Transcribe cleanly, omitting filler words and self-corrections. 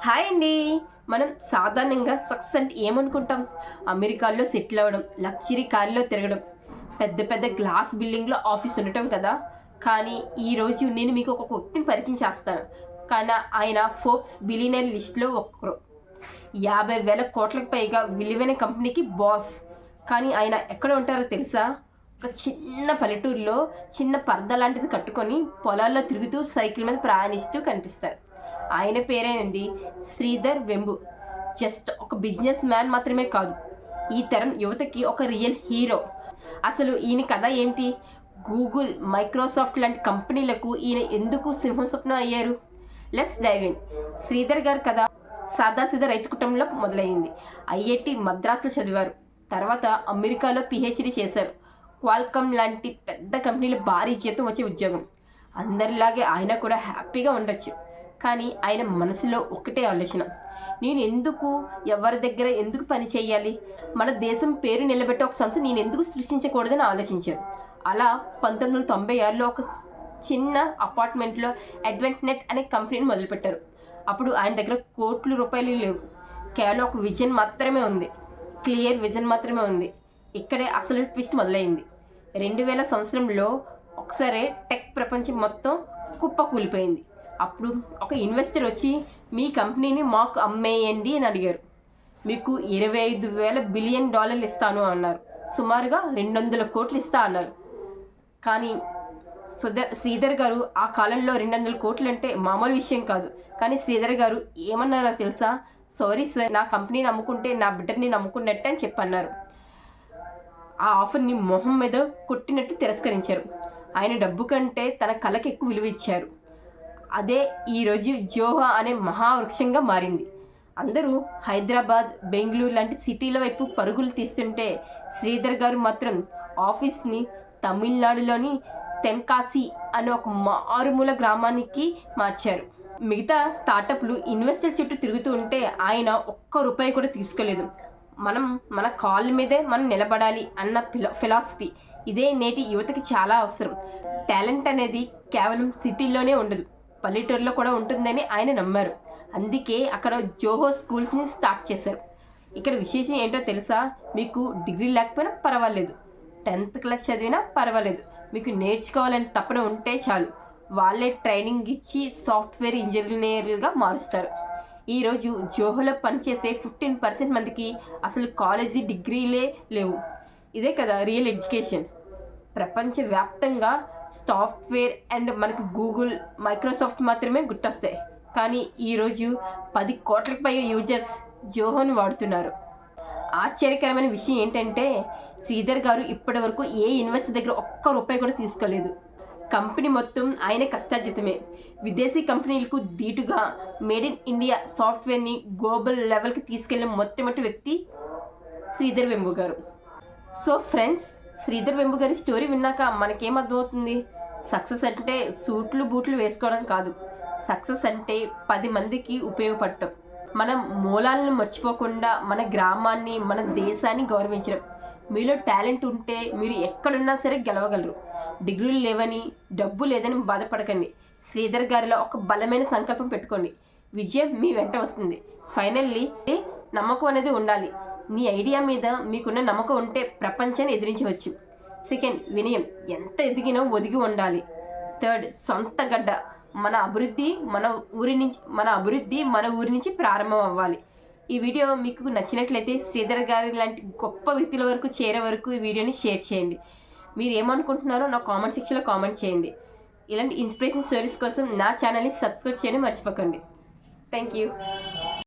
Hi అండి. మనం సాధారణంగా సక్సెస్ అంటే ఏమనుకుంటాం? అమెరికాలో సెటిల్ అవ్వడం, లగ్జరీ కార్లో తిరగడం, పెద్ద పెద్ద గ్లాస్ బిల్డింగ్లో ఆఫీస్ ఉండటం కదా. కానీ ఈరోజు నేను మీకు ఒక వ్యక్తిని పరిచయం చేస్తాను. కానీ ఆయన ఫోర్బ్స్ బిలియనర్ లిస్ట్లో ఒక్కరు. 50,000 కోట్లకు పైగా విలువైన కంపెనీకి బాస్. కానీ ఆయన ఎక్కడ ఉంటారో తెలుసా? ఒక చిన్న పల్లెటూరులో చిన్న పరద లాంటిది కట్టుకొని పొలాల్లో తిరుగుతూ సైకిల్ మీద ప్రయాణిస్తూ కనిపిస్తారు. ఆయన పేరేనండి శ్రీధర్ వెంబు. జస్ట్ ఒక బిజినెస్ మ్యాన్ మాత్రమే కాదు, ఈ తరం యువతకి ఒక రియల్ హీరో. అసలు ఈయన కథ ఏంటి? గూగుల్, మైక్రోసాఫ్ట్ లాంటి కంపెనీలకు ఈయన ఎందుకు సింహస్వప్నం అయ్యారు? Let's dive in. శ్రీధర్ గారి కథ సాదాసీదా రైతు కుటుంబంలో మొదలైంది. ఐఐటి మద్రాసులో చదివారు. తర్వాత అమెరికాలో పిహెచ్డి చేశారు. క్వాల్కమ్ లాంటి పెద్ద కంపెనీలో భారీ జీతం వచ్చే ఉద్యోగం. అందరిలాగే ఆయన కూడా హ్యాపీగా ఉండొచ్చు. కానీ ఆయన మనసులో ఒకటే ఆలోచన, నేను ఎందుకు ఎవరి దగ్గర ఎందుకు పని చేయాలి? మన దేశం పేరు నిలబెట్టే ఒక సంస్థ నేను ఎందుకు సృష్టించకూడదని ఆలోచించారు. అలా 1996లో ఒక చిన్న అపార్ట్మెంట్లో అడ్వెంట్ నెట్ అనే కంపెనీని మొదలుపెట్టారు. అప్పుడు ఆయన దగ్గర కోట్ల రూపాయలు లేవు, కేవలం ఒక విజన్ మాత్రమే ఉంది. క్లియర్ విజన్ మాత్రమే ఉంది. ఇక్కడే అసలు ట్విస్ట్ మొదలైంది. 2000 సంవత్సరంలో ఒకసారి టెక్ ప్రపంచం మొత్తం కుప్ప కూలిపోయింది. అప్పుడు ఒక ఇన్వెస్టర్ వచ్చి మీ కంపెనీని మాకు అమ్మేయండి అని అడిగారు. మీకు 25,000 బిలియన్ డాలర్లు ఇస్తాను అన్నారు. సుమారుగా 200 కోట్లు ఇస్తా అన్నారు. కానీ శ్రీధర్ గారు ఆ కాలంలో 200 కోట్లు అంటే మామూలు విషయం కాదు. కానీ శ్రీధర్ గారు ఏమన్నారో తెలుసా? సారీ సార్, నా కంపెనీని అమ్ముకుంటే నా బిడ్డని నమ్ముకున్నట్టే అని చెప్పన్నారు. ఆ ఆఫర్ని మొహం మీద కొట్టినట్టు తిరస్కరించారు. ఆయన డబ్బు కంటే తన కళకి ఎక్కువ విలువ ఇచ్చారు. అదే ఈరోజు జోహో అనే మహావృక్షంగా మారింది. అందరూ హైదరాబాద్, బెంగళూరు లాంటి సిటీల వైపు పరుగులు తీస్తుంటే శ్రీధర్ గారు మాత్రం ఆఫీస్ని తమిళనాడులోని తెన్కాసి అనే ఒక మారుమూల గ్రామానికి మార్చారు. మిగతా స్టార్టప్లు ఇన్వెస్టర్ చుట్టూ తిరుగుతూ ఉంటే ఆయన ఒక్క రూపాయి కూడా తీసుకోలేదు. మనం మన కాళ్ళ మీదే మనం నిలబడాలి అన్న ఫిలాసఫీ. ఇదే నేటి యువతకి చాలా అవసరం. టాలెంట్ అనేది కేవలం సిటీలోనే ఉండదు, పల్లెటూరులో కూడా ఉంటుందని ఆయన నమ్మారు. అందుకే అక్కడ జోహో స్కూల్స్ని స్టార్ట్ చేశారు. ఇక్కడ విశేషం ఏంటో తెలుసా? మీకు డిగ్రీ లేకపోయినా పర్వాలేదు, 10th క్లాస్ చదివినా పర్వాలేదు, మీకు నేర్చుకోవాలని తపన ఉంటే చాలు, వాళ్ళే ట్రైనింగ్ ఇచ్చి సాఫ్ట్వేర్ ఇంజనీర్లుగా మారుస్తారు. ఈరోజు జోహోలో పనిచేసే 15% మందికి అసలు కాలేజీ డిగ్రీలే లేవు. ఇదే కదా రియల్ ఎడ్యుకేషన్. ప్రపంచవ్యాప్తంగా సాఫ్ట్వేర్ అండ్ మనకి గూగుల్, మైక్రోసాఫ్ట్ మాత్రమే గుర్తొస్తాయి. కానీ ఈరోజు 10 కోట్లకు పైగా యూజర్స్ జోహోను వాడుతున్నారు. ఆశ్చర్యకరమైన విషయం ఏంటంటే శ్రీధర్ గారు ఇప్పటి వరకు ఏ ఇన్వెస్టర్ దగ్గర ఒక్క రూపాయి కూడా తీసుకోలేదు. కంపెనీ మొత్తం ఆయన కష్టార్జితమే. విదేశీ కంపెనీలకు ధీటుగా మేడ్ ఇన్ ఇండియా సాఫ్ట్వేర్ని గ్లోబల్ లెవెల్కి తీసుకెళ్లిన మొట్టమొదటి వ్యక్తి శ్రీధర్ వెంబు గారు. సో ఫ్రెండ్స్, శ్రీధర్ వెంబు గారి స్టోరీ విన్నాక మనకేం అర్థమవుతుంది? సక్సెస్ అంటే సూట్లు బూట్లు వేసుకోవడం కాదు. సక్సెస్ అంటే 10 మందికి ఉపయోగపడటం, మన మూలాలను మర్చిపోకుండా మన గ్రామాన్ని, మన దేశాన్ని గౌరవించడం. మీలో టాలెంట్ ఉంటే మీరు ఎక్కడున్నా సరే గెలవగలరు. డిగ్రీలు లేవని, డబ్బు లేదని బాధపడకండి. శ్రీధర్ గారిలో ఒక బలమైన సంకల్పం పెట్టుకోండి. విజయం మీ వెంట వస్తుంది. ఫైనల్లీ నమ్మకం అనేది ఉండాలి. మీ ఐడియా మీద మీకున్న నమ్మకం ఉంటే ప్రపంచాన్ని ఎదిరించవచ్చు. సెకండ్, వినయం. ఎంత ఎదిగినా ఒదిగి ఉండాలి. థర్డ్, సొంత గడ్డ. మన అభివృద్ధి మన ఊరి నుంచి ప్రారంభం అవ్వాలి. ఈ వీడియో మీకు నచ్చినట్లయితే శ్రీధర్ గారి లాంటి గొప్ప వ్యక్తుల వరకు చేరే వరకు ఈ వీడియోని షేర్ చేయండి. మీరు ఏమనుకుంటున్నారో నా కామెంట్ సెక్షన్లో కామెంట్ చేయండి. ఇలాంటి ఇన్స్పిరేషన్ స్టోరీస్ కోసం నా ఛానల్ని సబ్స్క్రైబ్ చేయడం మర్చిపోకండి. Thank you.